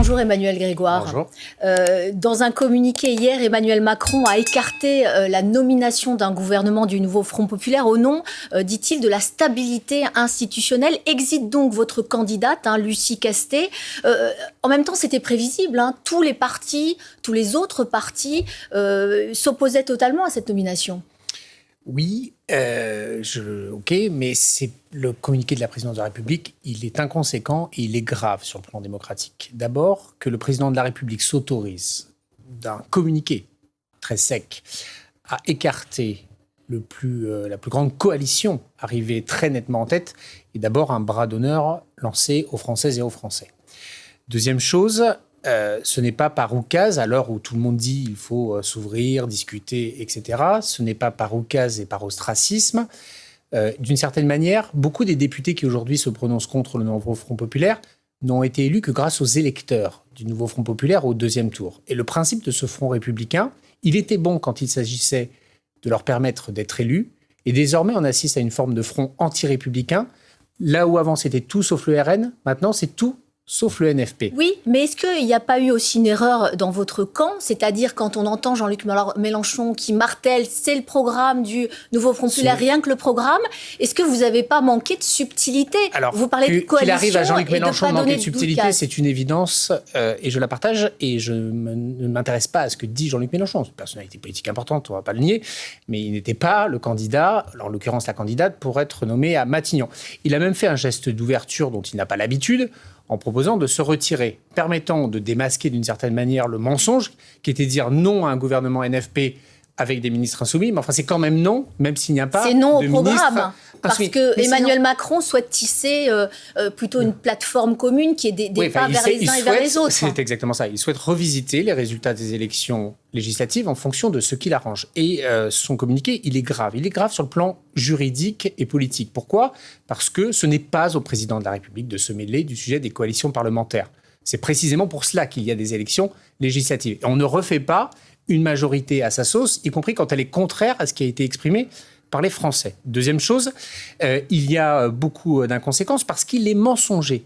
Bonjour Emmanuel Grégoire. Bonjour. Dans un communiqué hier, Emmanuel Macron a écarté la nomination d'un gouvernement du nouveau Front populaire au nom, dit-il, de la stabilité institutionnelle. Exit donc votre candidate, Lucie Castet. En même temps, c'était prévisible. Tous les partis, tous les autres partis s'opposaient totalement à cette nomination. Oui, ok, mais c'est le communiqué de la présidence de la République, il est inconséquent et il est grave sur le plan démocratique. D'abord, que le président de la République s'autorise d'un communiqué très sec à écarter la plus grande coalition arrivée très nettement en tête, est d'abord un bras d'honneur lancé aux Françaises et aux Français. Deuxième chose, ce n'est pas par oukase, à l'heure où tout le monde dit il faut s'ouvrir, discuter, etc. Ce n'est pas par oukase et par ostracisme. D'une certaine manière, beaucoup des députés qui aujourd'hui se prononcent contre le nouveau Front populaire n'ont été élus que grâce aux électeurs du nouveau Front populaire au deuxième tour. Et le principe de ce Front républicain, il était bon quand il s'agissait de leur permettre d'être élus. Et désormais, on assiste à une forme de front anti-républicain. Là où avant c'était tout sauf le RN, maintenant c'est tout sauf le NFP. Oui, mais est-ce qu'il n'y a pas eu aussi une erreur dans votre camp ? C'est-à-dire quand on entend Jean-Luc Mélenchon qui martèle, c'est le programme du nouveau Front populaire, rien que le programme, est-ce que vous n'avez pas manqué de subtilité ? Alors, vous parlez de coalition. Qu'il arrive à Jean-Luc Mélenchon de manquer de subtilité, d'oukase. c'est une évidence et je la partage et je ne m'intéresse pas à ce que dit Jean-Luc Mélenchon. C'est une personnalité politique importante, on ne va pas le nier, mais il n'était pas le candidat, en l'occurrence la candidate, pour être nommé à Matignon. Il a même fait un geste d'ouverture dont il n'a pas l'habitude, en proposant de se retirer, permettant de démasquer d'une certaine manière le mensonge, qui était de dire non à un gouvernement NFP avec des ministres insoumis, mais enfin c'est quand même non, même s'il n'y a pas de ministre insoumis. C'est non au programme, parce que Emmanuel Macron souhaite tisser plutôt une plateforme commune qui est des pas vers les uns et vers les autres. C'est exactement ça. Il souhaite revisiter les résultats des élections législatives en fonction de ce qu'il arrange. Et son communiqué, il est grave. Il est grave sur le plan juridique et politique. Pourquoi ? Parce que ce n'est pas au président de la République de se mêler du sujet des coalitions parlementaires. C'est précisément pour cela qu'il y a des élections législatives. Et on ne refait pas une majorité à sa sauce, y compris quand elle est contraire à ce qui a été exprimé par les Français. Deuxième chose, il y a beaucoup d'inconséquences parce qu'il est mensonger.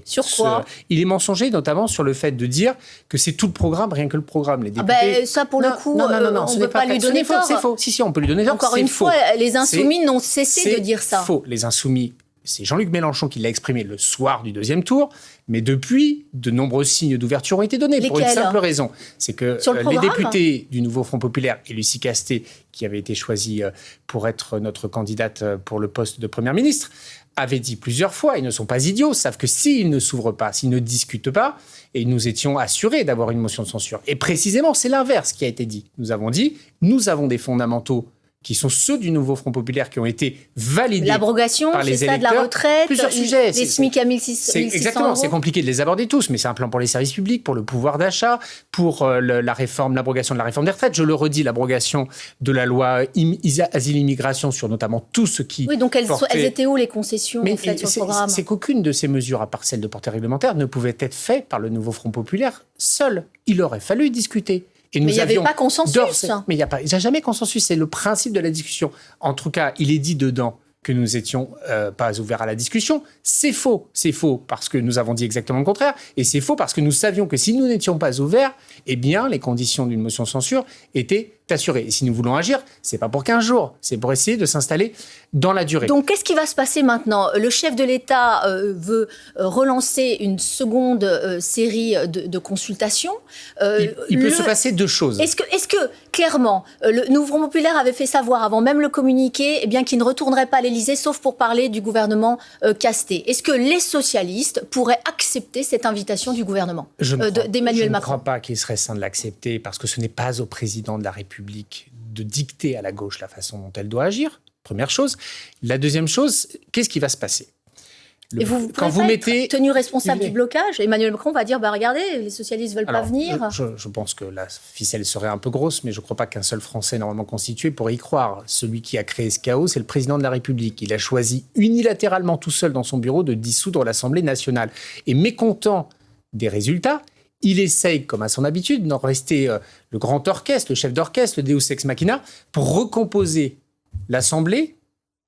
Sur quoi ? Il est mensonger notamment sur le fait de dire que c'est tout le programme, rien que le programme. Les députés... ça, pour le coup, on ne peut pas lui donner tort. C'est faux. Si, on peut lui donner tort. Encore une fois, les Insoumis n'ont cessé de dire ça. C'est faux. Les Insoumis, c'est Jean-Luc Mélenchon qui l'a exprimé le soir du deuxième tour, mais depuis, de nombreux signes d'ouverture ont été donnés. Lesquels ? Pour une simple raison, c'est que les programme, députés du nouveau Front populaire et Lucie Castet, qui avait été choisie pour être notre candidate pour le poste de Première ministre, avaient dit plusieurs fois, ils ne sont pas idiots, savent que s'ils ne s'ouvrent pas, s'ils ne discutent pas, et nous étions assurés d'avoir une motion de censure. Et précisément, c'est l'inverse qui a été dit. Nous avons dit, nous avons des fondamentaux qui sont ceux du nouveau Front populaire qui ont été validés l'abrogation, par les électeurs. De la retraite, plusieurs sujets. Les SMIC à 1600 exactement, euros. c'est compliqué de les aborder tous, mais c'est un plan pour les services publics, pour le pouvoir d'achat, pour l'abrogation de la réforme des retraites. Je le redis, l'abrogation de la loi asile-immigration sur notamment tout ce qui... Oui, donc elles étaient où les concessions en fait, sur le programme ? C'est qu'aucune de ces mesures, à part celle de portée réglementaire, ne pouvait être faite par le nouveau Front populaire seul. Il aurait fallu discuter. Mais il n'y avait pas consensus. Mais il n'y a jamais consensus, c'est le principe de la discussion. En tout cas, il est dit dedans que nous n'étions pas ouverts à la discussion. C'est faux parce que nous avons dit exactement le contraire, et c'est faux parce que nous savions que si nous n'étions pas ouverts, eh bien, les conditions d'une motion de censure étaient assurées. Et si nous voulons agir, c'est pas pour 15 jours, c'est pour essayer de s'installer dans la durée. Donc, qu'est-ce qui va se passer maintenant ? Le chef de l'État veut relancer une seconde série de consultations. Il peut se passer deux choses. Est-ce que clairement, le nouveau Front populaire avait fait savoir avant même le communiqué, eh bien, qu'il ne retournerait pas à l'Élysée, sauf pour parler du gouvernement Castet. Est-ce que les socialistes pourraient accepter cette invitation du gouvernement d'Emmanuel Macron ? Je ne crois pas qu'il serait sain de l'accepter parce que ce n'est pas au président de la République de dicter à la gauche la façon dont elle doit agir. Première chose. La deuxième chose, qu'est-ce qui va se passer ? Et vous pouvez être tenu responsable du blocage ? Emmanuel Macron va dire, regardez, les socialistes ne veulent pas venir. Je pense que la ficelle serait un peu grosse, mais je ne crois pas qu'un seul Français normalement constitué pourrait y croire. Celui qui a créé ce chaos, c'est le président de la République. Il a choisi unilatéralement tout seul dans son bureau de dissoudre l'Assemblée nationale. Et mécontent des résultats, il essaye, comme à son habitude, d'en rester le grand orchestre, le chef d'orchestre, le Deus ex machina, pour recomposer l'Assemblée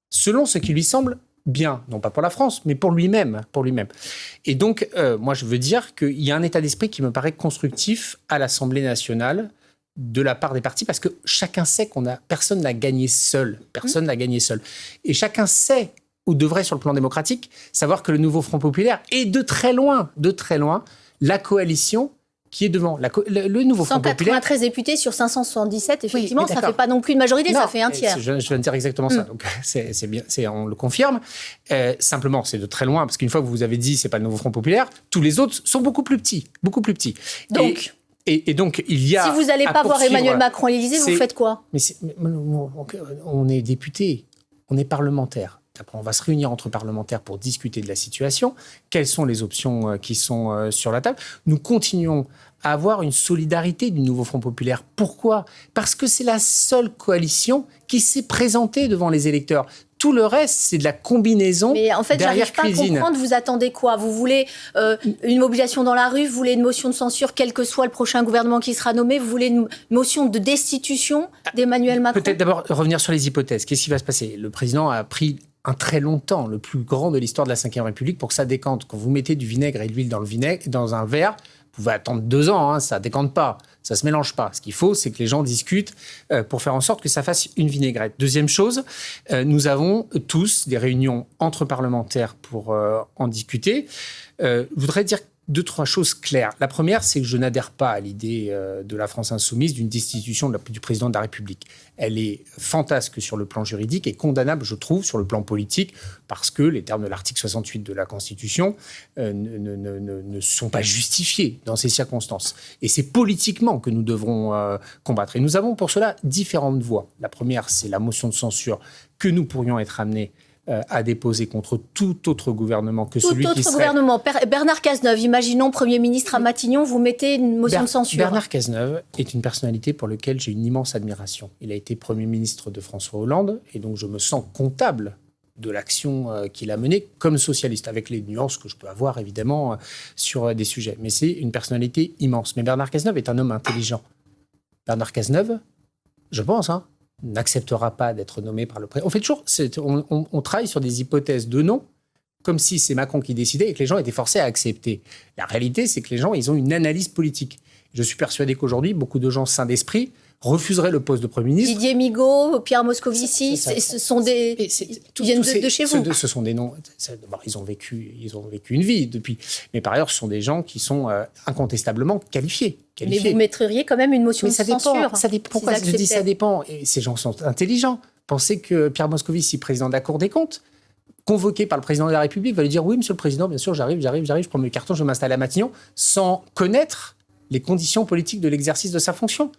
selon ce qui lui semble bien, non pas pour la France, mais pour lui-même. Et donc, moi, je veux dire qu'il y a un état d'esprit qui me paraît constructif à l'Assemblée nationale de la part des partis, parce que chacun sait personne n'a gagné seul. Et chacun sait, ou devrait sur le plan démocratique, savoir que le nouveau Front populaire est de très loin, la coalition qui est devant. Le nouveau Front populaire... 193 députés sur 577, effectivement, oui, ça ne fait pas non plus une majorité, ça fait un tiers. Je viens de dire exactement ça, donc c'est bien, on le confirme. Simplement, c'est de très loin, parce qu'une fois que vous avez dit c'est pas le nouveau Front populaire, tous les autres sont beaucoup plus petits. Donc... Et donc, il y a... Si vous n'allez pas voir Emmanuel Macron à l'Élysée, vous faites quoi ? On est député, on est parlementaire. Après, on va se réunir entre parlementaires pour discuter de la situation. Quelles sont les options qui sont sur la table ? Nous continuons à avoir une solidarité du nouveau Front populaire. Pourquoi ? Parce que c'est la seule coalition qui s'est présentée devant les électeurs. Tout le reste, c'est de la combinaison derrière cuisine. Mais en fait, j'arrive pas à comprendre, vous attendez quoi ? Vous voulez une mobilisation dans la rue, vous voulez une motion de censure, quel que soit le prochain gouvernement qui sera nommé, vous voulez une motion de destitution d'Emmanuel Macron ? Peut-être d'abord revenir sur les hypothèses. Qu'est-ce qui va se passer ? Le président a pris un très long temps, le plus grand de l'histoire de la Ve République, pour que ça décante. Quand vous mettez du vinaigre et de l'huile dans un verre, vous pouvez attendre 2 ans, ça ne décante pas, ça ne se mélange pas. Ce qu'il faut, c'est que les gens discutent pour faire en sorte que ça fasse une vinaigrette. Deuxième chose, nous avons tous des réunions entre parlementaires pour en discuter. Je voudrais dire 2-3 choses claires. La première, c'est que je n'adhère pas à l'idée de la France insoumise d'une destitution du président de la République. Elle est fantasque sur le plan juridique et condamnable, je trouve, sur le plan politique, parce que les termes de l'article 68 de la Constitution ne sont pas justifiés dans ces circonstances. Et c'est politiquement que nous devrons combattre. Et nous avons pour cela différentes voies. La première, c'est la motion de censure que nous pourrions être amenés à déposer contre tout autre gouvernement que celui qui serait... Tout autre gouvernement. Bernard Cazeneuve, imaginons Premier ministre à Matignon, vous mettez une motion de censure. Bernard Cazeneuve est une personnalité pour laquelle j'ai une immense admiration. Il a été Premier ministre de François Hollande, et donc je me sens comptable de l'action qu'il a menée comme socialiste, avec les nuances que je peux avoir évidemment sur des sujets. Mais c'est une personnalité immense. Mais Bernard Cazeneuve est un homme intelligent. Bernard Cazeneuve, je pense, n'acceptera pas d'être nommé par le président. On fait toujours, on travaille sur des hypothèses de nom, comme si c'est Macron qui décidait et que les gens étaient forcés à accepter. La réalité, c'est que les gens, ils ont une analyse politique. Je suis persuadé qu'aujourd'hui, beaucoup de gens sains d'esprit refuseraient le poste de Premier ministre. Didier Migaud, Pierre Moscovici, ce sont des... Ils viennent de chez vous. Ce sont des noms... Ils ont vécu une vie depuis. Mais par ailleurs, ce sont des gens qui sont incontestablement qualifiés. Mais vous mettriez quand même une motion de censure. Pourquoi je dis ça dépend ? Et ces gens sont intelligents. Pensez que Pierre Moscovici, président de la Cour des comptes, convoqué par le président de la République, va lui dire « Oui, monsieur le président, bien sûr, j'arrive, je prends mes cartons, je m'installe à Matignon », sans connaître les conditions politiques de l'exercice de sa fonction.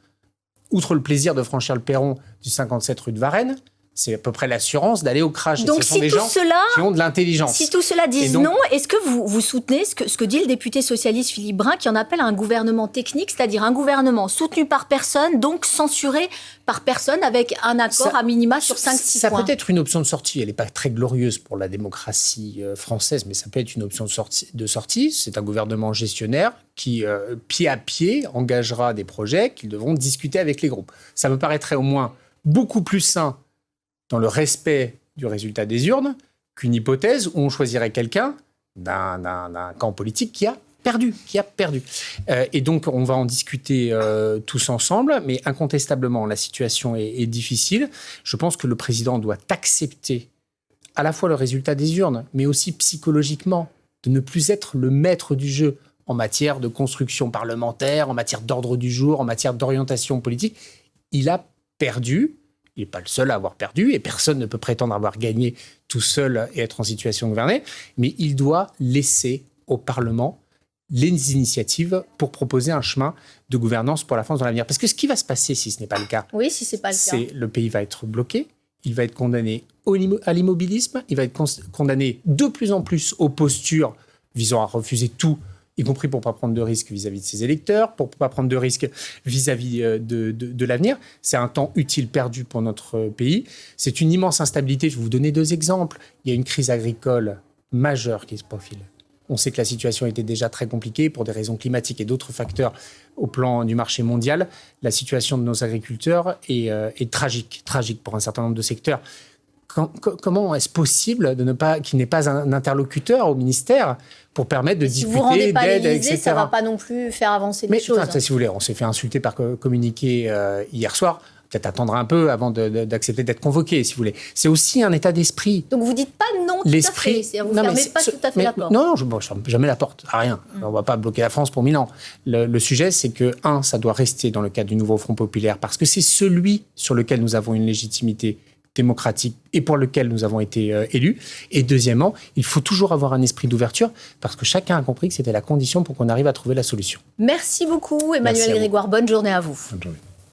Outre le plaisir de franchir le perron du 57 rue de Varennes, c'est à peu près l'assurance d'aller au crash. Donc, ce sont des gens qui ont de l'intelligence. Si tout cela dit non, est-ce que vous soutenez ce que dit le député socialiste Philippe Brun, qui en appelle à un gouvernement technique, c'est-à-dire un gouvernement soutenu par personne, donc censuré par personne, avec un accord à minima sur 5-6 points ? Ça peut être une option de sortie. Elle n'est pas très glorieuse pour la démocratie française, mais ça peut être une option de sortie. C'est un gouvernement gestionnaire qui, pied à pied, engagera des projets qu'ils devront discuter avec les groupes. Ça me paraîtrait au moins beaucoup plus sain dans le respect du résultat des urnes, qu'une hypothèse où on choisirait quelqu'un d'un camp politique qui a perdu. Et donc, on va en discuter tous ensemble, mais incontestablement, la situation est difficile. Je pense que le président doit accepter à la fois le résultat des urnes, mais aussi psychologiquement, de ne plus être le maître du jeu en matière de construction parlementaire, en matière d'ordre du jour, en matière d'orientation politique. Il a perdu. Il n'est pas le seul à avoir perdu et personne ne peut prétendre avoir gagné tout seul et être en situation de gouverner. Mais il doit laisser au Parlement les initiatives pour proposer un chemin de gouvernance pour la France dans l'avenir. Parce que ce qui va se passer si ce n'est pas le cas, oui, si c'est pas le cas, c'est le pays va être bloqué, il va être condamné à l'immobilisme, il va être condamné de plus en plus aux postures visant à refuser tout, y compris pour ne pas prendre de risques vis-à-vis de ses électeurs, pour ne pas prendre de risques vis-à-vis de l'avenir. C'est un temps utile perdu pour notre pays. C'est une immense instabilité. Je vais vous donner 2 exemples. Il y a une crise agricole majeure qui se profile. On sait que la situation était déjà très compliquée pour des raisons climatiques et d'autres facteurs au plan du marché mondial. La situation de nos agriculteurs est tragique pour un certain nombre de secteurs. comment est-ce possible qu'il n'ait pas un interlocuteur au ministère pour permettre de discuter Si vous ne rendez pas d'aide, l'Élysée, etc. ça ne va pas non plus faire avancer les choses. Si vous voulez, on s'est fait insulter par communiqué hier soir. Peut-être attendre un peu avant d'accepter d'être convoqué, si vous voulez. C'est aussi un état d'esprit. Donc vous ne dites pas non tout à fait. Vous ne fermez pas tout à fait la porte. Non, je ne ferme jamais la porte à rien. On ne va pas bloquer la France pour 1000 ans. Le sujet, c'est que, ça doit rester dans le cadre du nouveau Front populaire, parce que c'est celui sur lequel nous avons une légitimité démocratique et pour lequel nous avons été élus. Et deuxièmement, il faut toujours avoir un esprit d'ouverture, parce que chacun a compris que c'était la condition pour qu'on arrive à trouver la solution. Merci beaucoup, Emmanuel Grégoire. Bonne journée à vous. Bonne journée.